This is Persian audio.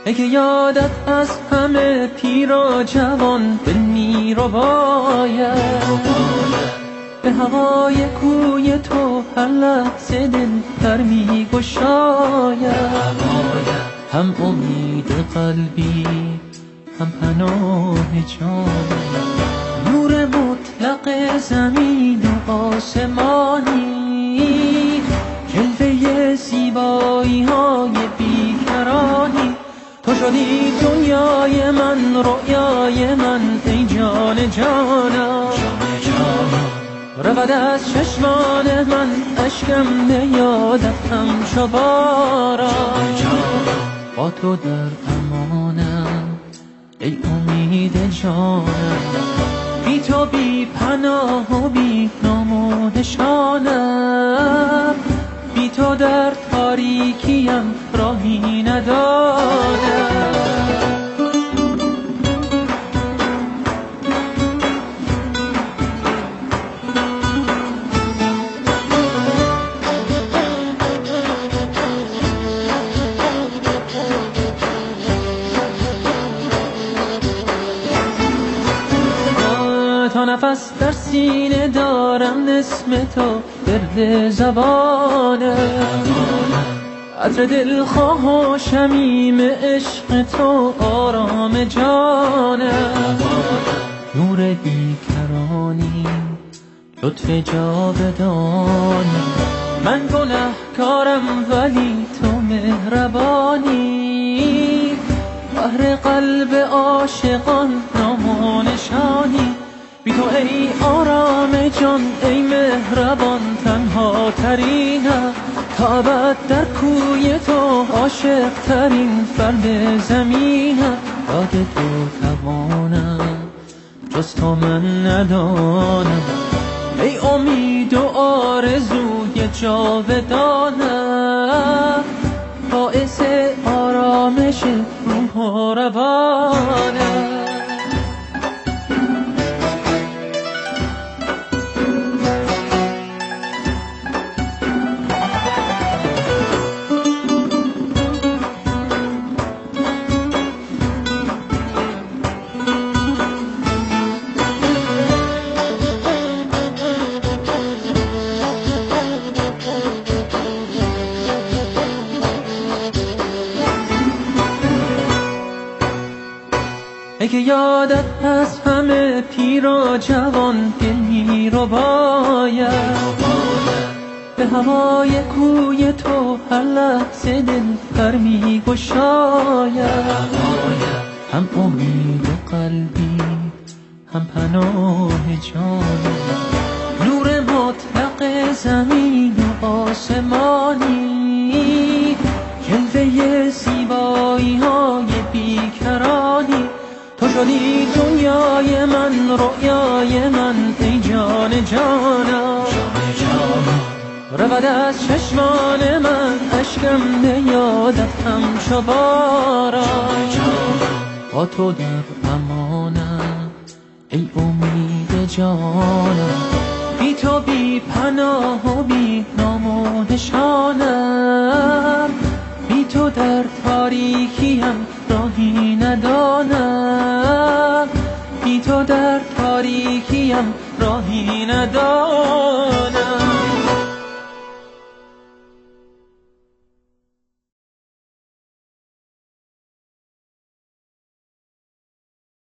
ای که یادت از همه پیر و جوان دل می رو باید، به هوای کوی تو هر لحظه دل در می گشاید. هم امید قلبی هم پناه جان، نور مطلق زمین و آسمانی، جلوه زیبایی های بیکرانی. تو شدی دنیای من، رؤیای من، ای جان جانم. رود از چشمان من اشکم به یادت همچو باران. با تو در امانم ای امید جانم، بی تو بی پناه و بی نام و نشانم. بی تو در تاریکیم راهی ندانم. تا نفس در سینه دارم اسم تو گرد زبانم، عطر دلخواه و شمیم عشق تو آرام جانم. نور بیکرانی لطف جاودانی، من گنهکارم ولی تو مهربانی. بحر قلب عاشقان نام و نشانی، بی تو ای آرام جان ای مهربان تنها ترینم. تا ابد در کوی تو عاشق ترین فرد زمینم. یاد تو توانم جز تو من ندانم، ای امید و آرزوی جاودانم. باعث آرامش روح و روانم. ای که یادت از همه پیر و جوان دل می رو باید، به هوای کوی تو هر لحظه دل در می گشاید. هم امید قلبی هم پناه جان، نور مطلق زمین و آسمانی، جلوه زیبایی های بیکرانی. تو شدی دنیای من، رؤیای من، ای جان جانم. رود از چشمان من اشکم به یادت همچو باران. با تو در امانم ای امید جانم، بی تو بی پناه و بی نام و نشانم. بی تو در تاریکیم راهی ندانم، بی تو در تاریکیم راهی ندانم.